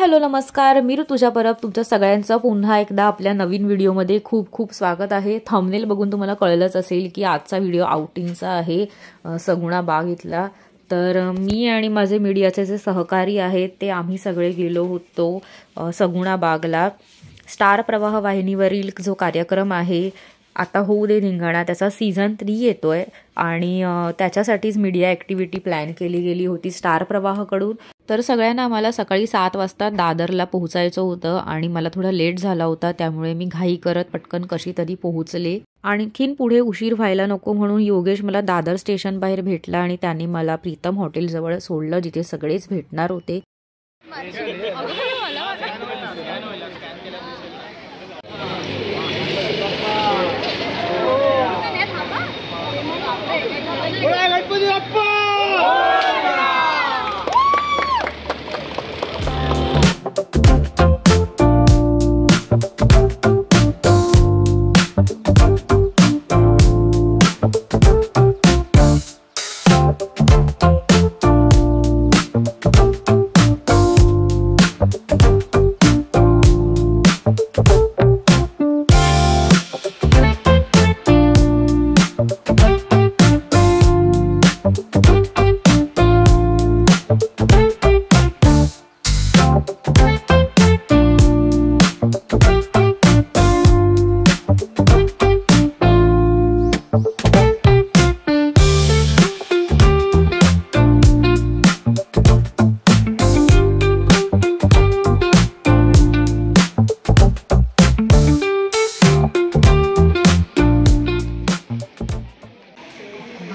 Hello नमस्कार, मी ऋतुजा परब तुमच्या सगळ्यांचं पुन्हा एकदा आपल्या नवीन व्हिडिओमध्ये खूप खूप स्वागत आहे। थंबनेल बघून तुम्हाला कळलंच असेल की आजचा व्हिडिओ आउटिंगचा आहे सगुणा बाग इथला। तर मी आणि माझे मीडियाचे जे सहकारी आहेत ते आम्ही सगळे गेलो होतो सगुणा बागला। स्टार प्रवाह वाहिनीवरील जो कार्यक्रम आहे आता होऊ दे धिंगाणा, त्याचा सीझन 3 येतोय आणि त्याच्यासाठीच मीडिया ॲक्टिव्हिटी प्लॅन केली गेली होती स्टार प्रवाहकडून। तर सगळ्यांना आम्हाला सकाळी 7 वाजता दादरला पोहोचायचं होतं आणि मला थोडा लेट झाला होता, त्यामुळे मी घाई करत पटकन कशी तरी पोहोचले। आणखीन पुढे उशीर व्हायला नको म्हणून योगेश मला दादर स्टेशन बाहेर भेटला आणि त्याने मला प्रीतम हॉटेल जवळ सोडलं जिथे सगळेच भेटणार होते।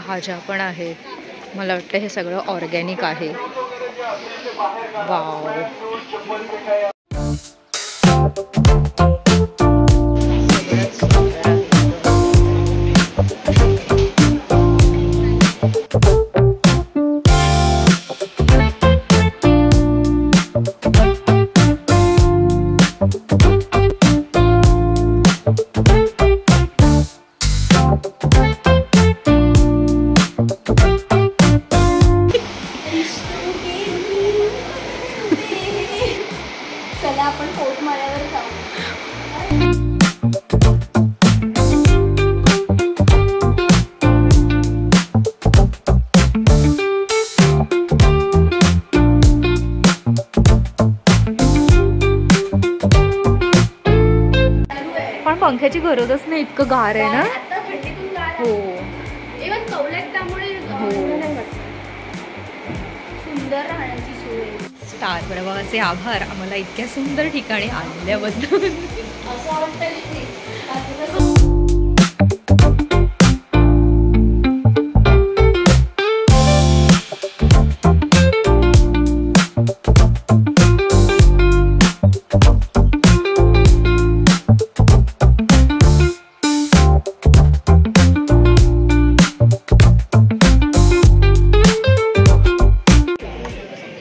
भाज्या पण आहेत, मला वाटतं हे सगळं ऑर्गॅनिक आहे। वाव, आपण पोट माळ्यावर जाऊ। पण पंख्याची गरजच नाही, इतकं गार आहे ना। हो, इवन कौलात त्यामुळे नाही वाटत। सुंदर राहण्याची सोय। स्टार प्रवाहाचे आभार आम्हाला इतक्या सुंदर ठिकाणी आणल्याबद्दल।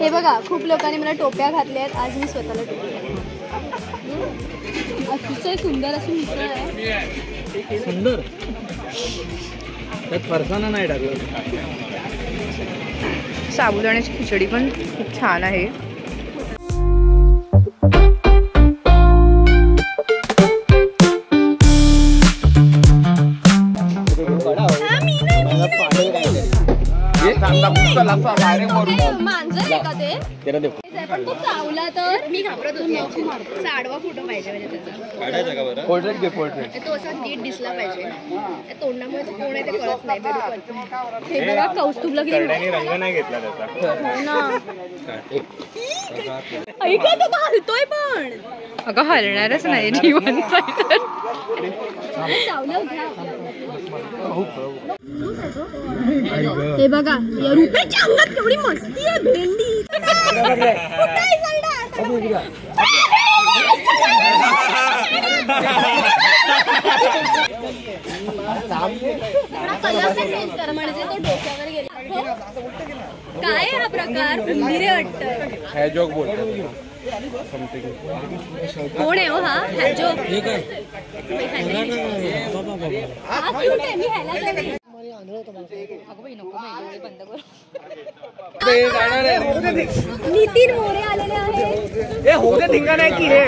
हे बघा, खूप लोकांनी मला टोप्या घातल्या आहेत, आज मी स्वतःला टोपी घातली। अतिशय सुंदर अशी मिसळ आहे। सुंदर, त्यात फरसाणा नाही टाकलं। साबुदाण्याची खिचडी पण खूप छान आहे। मांजर आहे का ते? पण तो चावला तर मी घाबरत होती। आडवा फोटो पाहिजे म्हणजे त्याचा पोर्ट्रेट घे, पोर्ट्रेट। तो असा नीट दिसला पाहिजे, त्या तोंडामुळे तो कोण आहे ते कळत नाही। हे बघा कौस्तुभला किती रंग नाही घेतला त्याचा ना। ऐका तो हलतोय पण। अगं हलणारच नाही जीवन। हे बघा, या रुपेच्या अंगात केवढी मस्ती आहे। भेंडी म्हणजे तो डोक्यावर गेला। काय हा प्रकार? उंदीरे वाटतं। हॅजॉक बोलतात। कोण आहे हो हा हॅजॉक? नितीन मोरे आलेले आहेत. हो गए धिंगाणा की हे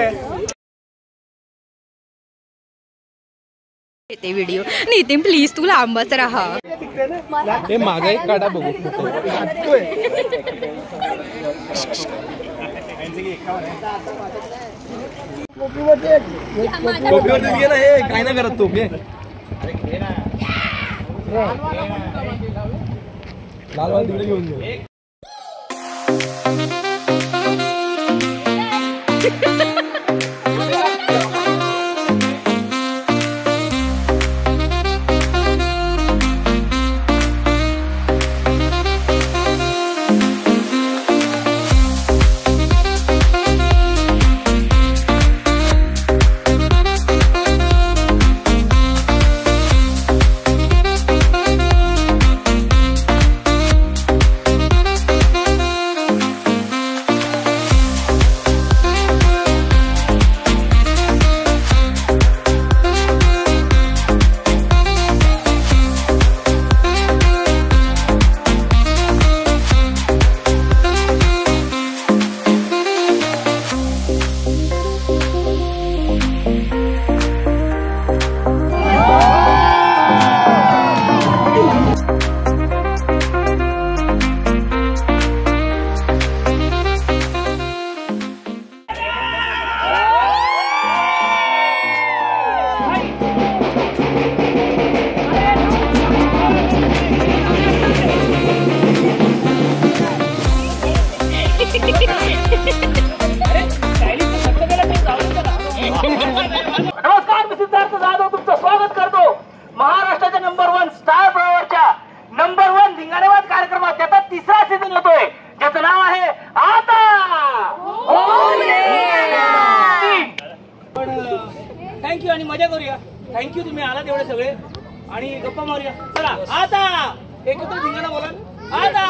ते व्हिडिओ. नितीन प्लीज तू लांबच राहा. हे मागे एक काढा बघू. टोपीवरतीच गेला हे काय नाही करत टोपी. लाल तिकडे घेऊन गेलो. नमस्कार, मी सिद्धार्थ जाधव तुमचं स्वागत करतो महाराष्ट्राच्या नंबर 1 स्टार प्रवाहच्या नंबर 1 धिंगाणेबाज कार्यक्रमात. त्याचा तिसरा सीझन येतोय ज्याचं नाव आहे आता. थँक्यू आणि मजा करूया. थँक्यू तुम्ही आलात एवढे सगळे आणि गप्पा मारूया. चला आता एकत्र धिंगाणा बोला. आता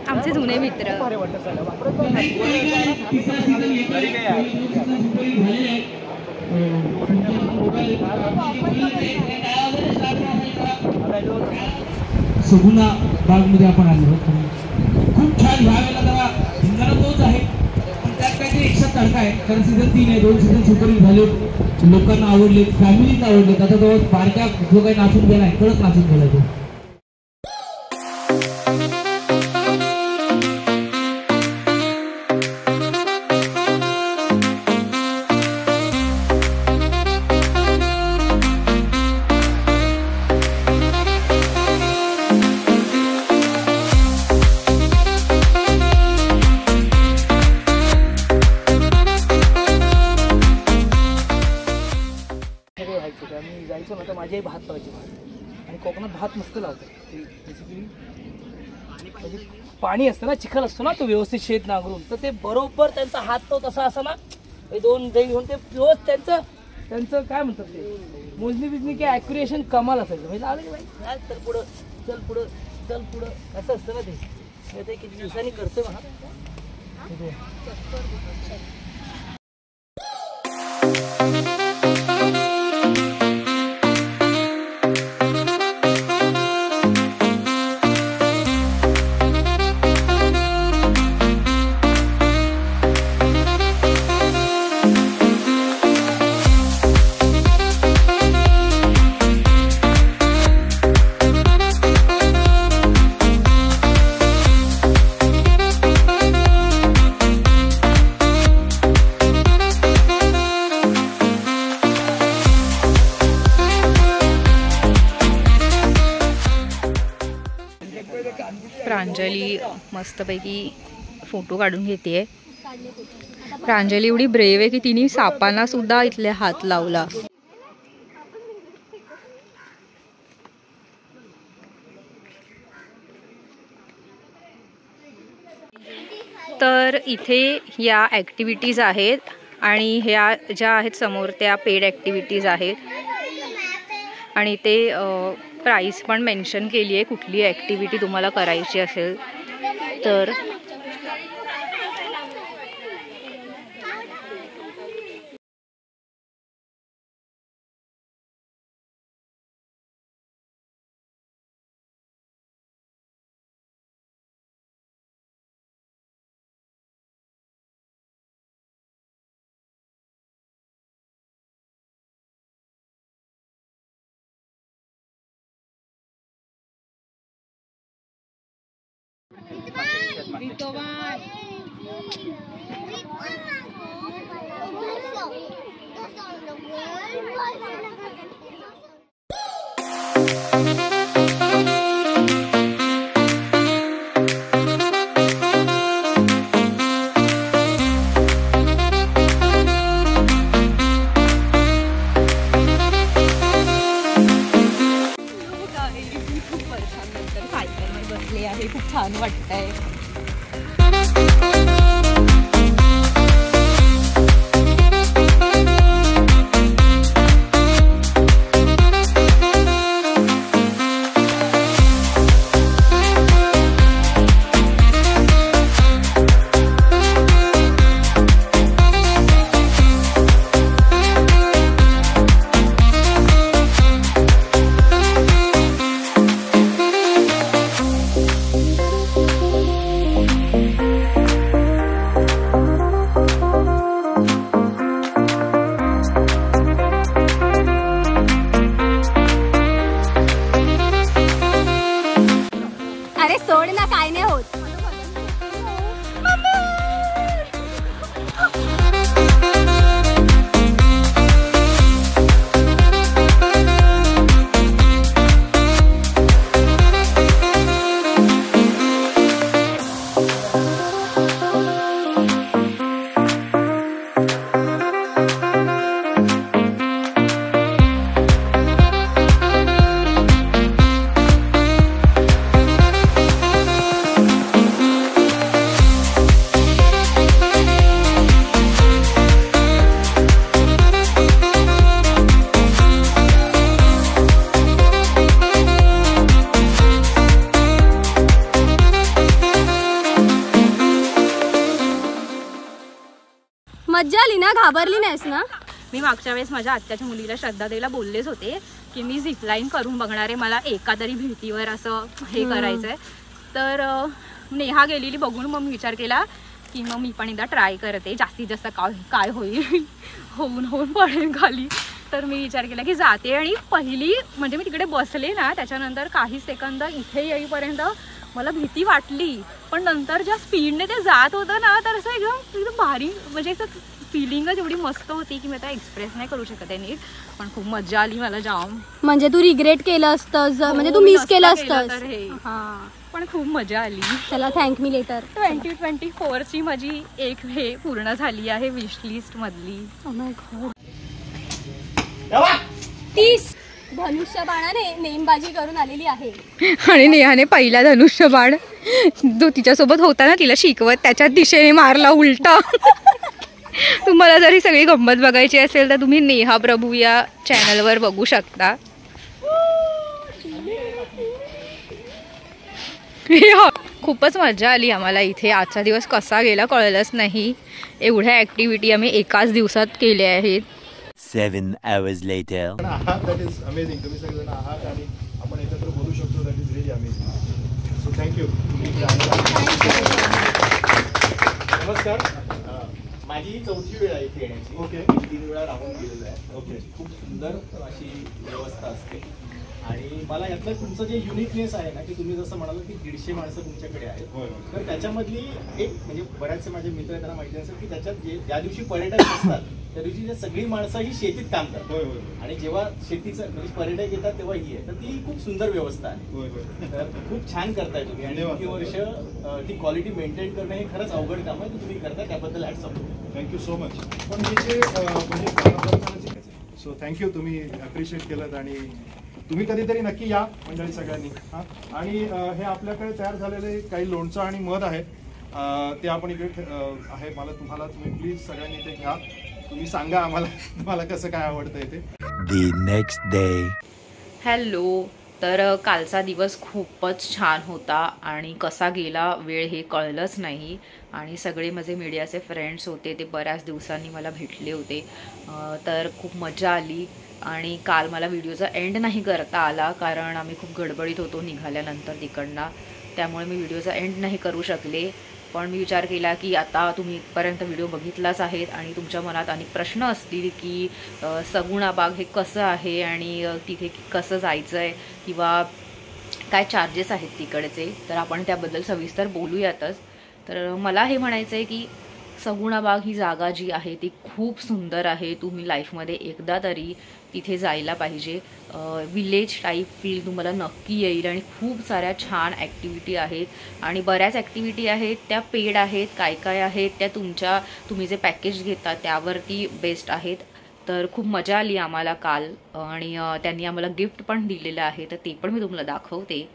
आमचे जुने मित्र. सगुणा बागमध्ये आपण आलो. खूप छान. ह्या वेळेला जरा धिंगाणा तोच आहे पण त्यात काहीतरी एक्स्ट्रा तडका आहे. कारण सीझन 3 आहे. 2 सीझन सुपरहिट झाले, लोकांना आवडले, फॅमिलीत आवडले. आता तो बारक्या जो काही नाचून गेलाय कडक नाचून गेला तो. मी जायचो ना तर माझी आई भात लावायची. आणि कोकणात भात मस्त लावतात. ते बेसिकली म्हणजे पाणी असतं ना, चिखल असतो ना तो व्यवस्थित शेत नांगरून, तर ते बरोबर त्यांचा हात तो तसा असा ना, दोन दही घेऊन ते व्यवस्थित त्यांचं काय म्हणतात ते मोजणी बिजणी की ॲक्युरेशन कमाल असायचं. म्हणजे आलं की बाई चल पुढं चल पुढं चल पुढं असं असतं ना ते किती दिवसांनी करतोय म्हणा. प्रांजली मस्तपैकी फोटो काढून घेते. प्रांजली एवढी ब्रेव आहे की तिने सापांना सुद्धा इथले हात लावला. तर इथे या ॲक्टिव्हिटीज आहेत आणि ह्या ज्या आहेत समोर त्या पेड ॲक्टिव्हिटीज आहेत आणि ते प्राईस पण मेन्शन केली आहे कुठली ॲक्टिव्हिटी तुम्हाला करायची असेल तर. बसले आहे, खूप छान वाटतंय. अरे सोड ना, काय नाही होत. मज्जा आली ना? घाबरली नाहीस ना? मी मागच्या वेळेस माझ्या आत्याच्या मुलीला श्रद्धा देवीला बोललेच होते की मी झिपलाईन करून बघणार आहे, मला एका तरी भिंतीवर असं हे करायचं आहे. तर नेहा गेलेली बघून मग मी विचार केला की मग मी पण एकदा ट्राय करते, जास्तीत जास्त काय होईल, होऊन पडेल खाली. तर मी विचार केला की जाते. आणि पहिली म्हणजे मी तिकडे बसले ना, त्याच्यानंतर काही सेकंद इथे येईपर्यंत मला भीती वाटली, पण नंतर ज्या स्पीडने ते जात होतं ना, तर असं एकदम भारी, म्हणजे असं फिलिंगच एवढी मस्त होती की मी आता एक्सप्रेस नाही करू शकत आहे नीट. पण खूप मजा आली मला जाम. म्हणजे तू रिग्रेट केलं असतं, म्हणजे तू मिस केलं असतं. हां, पण खूप मजा आली. चला, थँक मी लेटर. 2024ची माझी एक हे पूर्ण झाली आहे विश लिस्ट मधली. 30 धनुष्यबाणाने नेमबाजी करून आलेली आहे. आणि नेहाने पहिला धनुष्यबाण जो तिच्यासोबत होता ना, तिला शिकवत, त्याच्याच दिशेने मारला उलटा. तुम्हाला जर ही सगळी गंमत बघायची असेल तर तुम्ही नेहा प्रभू या चॅनलवर बघू शकता. खूपच मजा आली आम्हाला इथे. आजचा दिवस कसा गेला कळलंच नाही. एवढ्या ॲक्टिव्हिटी आम्ही एकाच दिवसात केल्या आहेत. 7 hours later. That is amazing. तुम्ही सगळेजण आहात आणि आपण एकत्र बोलू शकतो. That is really amazing. So thank you. नमस्कार. माझी चौथी वेळ आहे इथे येण्याची. ओके. 3 वेळा राहून गेलेलो आहे. ओके. खूप सुंदर अशी व्यवस्था असते. आणि मला यातलं तुमचं जे युनिकनेस आहे ना, की तुम्ही जसं म्हणाल की 150 माणसं तुमच्याकडे आहेत, तर त्याच्यामधली एक म्हणजे बऱ्याचसे माझे मित्र आहेत, त्यांना माहिती असेल की त्याच्यात ज्या दिवशी पर्यटक असतात त्या दिवशी सगळी माणसं ही शेतीत काम करतात. आणि जेव्हा शेतीचं म्हणजे पर्यटक येतात तेव्हा ही आहे, तर ती खूप सुंदर व्यवस्था आहे. तर खूप छान करताय तुम्ही. आणि इतकी वर्ष ती क्वालिटी मेंटेन करणं हे खरंच अवघड काम आहे. तुम्ही करताय त्याबद्दल hats off. Thank you so much. पण हे जे म्हणजे सो थँक्यू, तुम्ही अप्रिशिएट केलं. आणि तुम्ही कधीतरी नक्की या मंडळी सगळ्यांनी. हां, आणि हे आपल्याकडे तयार झालेले काही लोणचं आणि मध आहे. ते आपण इकडे आहे. तुम्ही प्लीज सगळ्यांनी ते घ्या. तुम्ही सांगा आम्हाला तुम्हाला कसं काय आवडतंय ते. The next day. हॅलो. तर कालचा दिवस खूपच छान होता आणि कसा गेला वेळ हे कळलंच नाही. आणि सगळे माझे मीडियाचे फ्रेंड्स होते, ते बऱ्याच दिवसांनी मला भेटले होते. तर खूप मजा आली. आणि काल मला व्हिडिओचा एंड नाही करता आला, कारण आम्ही खूप गडबडीत होतो निघाल्यानंतर तिकडनं. त्यामुळे मी व्हिडिओचा एंड नाही करू शकले. पण मी विचार केला की आता तुम्ही इथपर्यंत व्हिडिओ बघितलाच आहेत आणि तुमच्या मनात अनेक प्रश्न असतील की सगुणा बाग हे कसं आहे आणि तिथे कसं जायचं आहे किंवा काय चार्जेस आहेत तिकडचे. तर आपण त्याबद्दल सविस्तर बोलूयातच. तर मला हे म्हणायचं आहे की सगुणा बाग ही जागा जी आहे ती खूप सुंदर आहे. तुम्ही लाईफमध्ये एकदा तरी तिथे जायला पाहिजे. विलेज टाईप फील तुम्हाला नक्की येईल आणि खूप साऱ्या छान ॲक्टिव्हिटी आहेत आणि बऱ्याच ॲक्टिव्हिटी आहेत त्या पेड आहेत. काय काय आहेत त्या तुम्ही जे पॅकेज घेता त्यावरती बेस्ड आहेत. तर खूप मजा आली आम्हाला काल आणि त्यांनी आम्हाला गिफ्ट पण दिलेलं आहे, तर ते पण मी तुम्हाला दाखवते.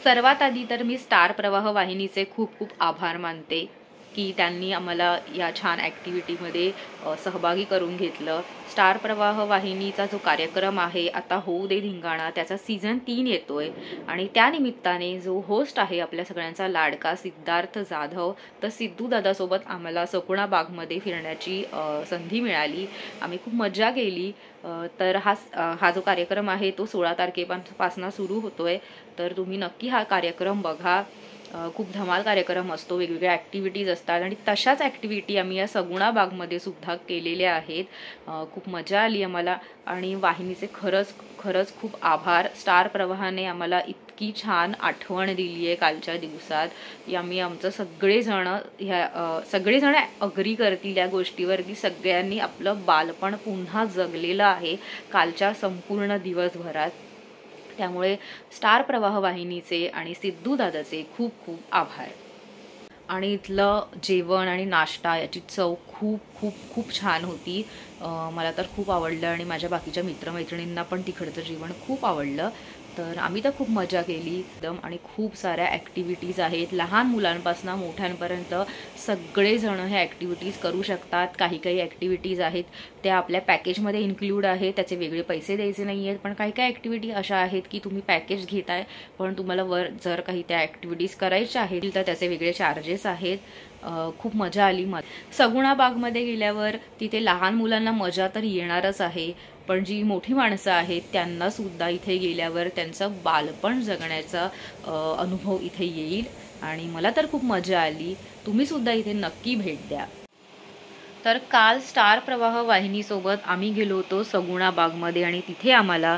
सर्वात आधी तर मी स्टार प्रवाह वाहिनीचे खूप खूप आभार मानते की त्यांनी आम्हाला या छान ॲक्टिव्हिटीमध्ये सहभागी करून घेतलं. स्टार प्रवाह वाहिनीचा जो कार्यक्रम आहे आता होऊ दे धिंगाणा, त्याचा सीझन 3 येतोय आणि त्यानिमित्ताने जो होस्ट आहे आपल्या सगळ्यांचा लाडका सिद्धार्थ जाधव, तर सिद्धू दादासोबत आम्हाला सगुणा बागमध्ये फिरण्याची संधी मिळाली. आम्ही खूप मजा केली. तर हा जो कार्यक्रम आहे तो 16 तारखेपासून सुरू होतोय. तर तुम्ही नक्की हा कार्यक्रम बघा. खूप धमाल कार्यक्रम असतो, वेगवेगळ्या ॲक्टिव्हिटीज असतात आणि तशाच ॲक्टिव्हिटी आम्ही या सगुणा बागमध्ये सुद्धा केलेल्या आहेत. खूप मजा आली आम्हाला आणि वाहिनीचे खरंच खूप आभार. स्टार प्रवाहाने आम्हाला इतकी छान आठवण दिली आहे कालच्या दिवसात. आम्ही आमचं सगळेजण अग्री करतील या गोष्टीवर की सगळ्यांनी आपलं बालपण पुन्हा जगलेलं आहे कालच्या संपूर्ण दिवसभरात. त्यामुळे स्टार प्रवाह वाहिनीचे आणि सिद्धू दादाचे खूप खूप आभार. आणि इथलं जेवण आणि नाश्ता याची चव खूप छान होती. मला तर खूप आवडलं आणि माझ्या बाकीच्या मित्रमैत्रिणींना पण तिकडचं जेवण खूप आवडलं. तर आम्ही तर खूप मजा केली एकदम. आणि खूप साऱ्या ॲक्टिव्हिटीज आहेत, लहान मुलांपासून मोठ्यांपर्यंत सगळेजण हे ॲक्टिव्हिटीज करू शकतात. काही ॲक्टिव्हिटीज आहेत त्या आपल्या पॅकेजमध्ये इन्क्लूड आहेत, त्याचे वेगळे पैसे द्यायचे नाही आहेत. पण काही ॲक्टिव्हिटी अशा आहेत की तुम्ही पॅकेज घेताय पण तुम्हाला वर जर काही त्या ॲक्टिव्हिटीज करायच्या आहेत तर त्याचे वेगळे चार्जेस आहेत. खूप मजा आली. सगुणा बागमध्ये गेल्यावर तिथे लहान मुलांना मजा तर येणारच आहे, पण जी मोठी माणसं आहेत त्यांना सुद्धा इथे गेल्यावर त्यांचं बालपण जगण्याचा अनुभव इथे येईल आणि मला तर खूप मजा आली. तुम्ही सुद्धा इथे नक्की भेट द्या. तर काल स्टार प्रवाह वाहिनीसोबत आम्ही गेलो होतो सगुणा बागमध्ये आणि तिथे आम्हाला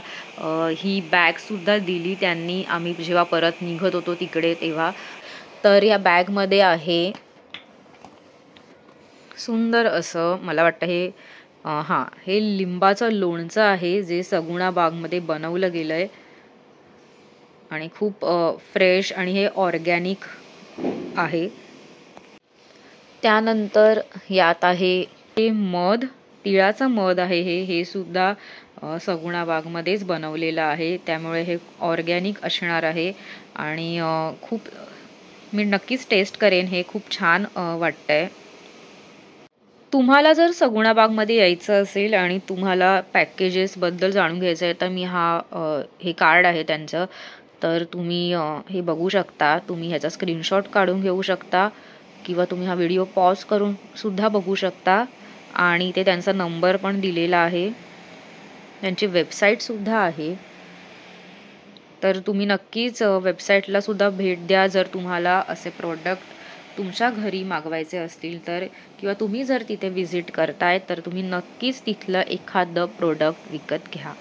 ही बॅगसुद्धा दिली त्यांनी आम्ही जेव्हा परत निघत होतो तिकडे तेव्हा. तर या बॅगमध्ये आहे सुंदर असं, मला वाटतं हे लिंबाचं लोणचं आहे जे सगुणा बागमध्ये बनवलं गेलं आहे आणि खूप फ्रेश आणि हे ऑर्गॅनिक आहे. त्यानंतर यात आहे हे मध, तिळाचं मध आहे हे सुद्धा सगुणा बागमध्येच बनवलेलं आहे, त्यामुळे हे ऑर्गॅनिक असणार आहे आणि खूप मी नक्कीच टेस्ट करेन. हे खूप छान वाटतंय. तुम्हाला जर सगुणा बागमध्ये यायचं असेल आणि तुम्हाला पॅकेजेसबद्दल जाणून घ्यायचं आहे तर मी हे कार्ड आहे त्यांचं, तर तुम्ही हे बघू शकता. तुम्ही ह्याचा स्क्रीनशॉट काढून घेऊ शकता किंवा तुम्ही हा व्हिडिओ पॉज करून सुद्धा बघू शकता आणि ते त्यांचा नंबर पण दिलेला आहे. त्यांची वेबसाईटसुद्धा आहे, तर तुम्ही नक्कीच वेबसाईटला सुद्धा भेट द्या जर तुम्हाला असे प्रोडक्ट तुमच्या घरी मागवायचे असतील तर, किंवा तुम्ही जर तिथे व्हिजिट करताय तर तुम्ही नक्कीच तिथलं एखादं प्रोडक्ट विकत घ्या.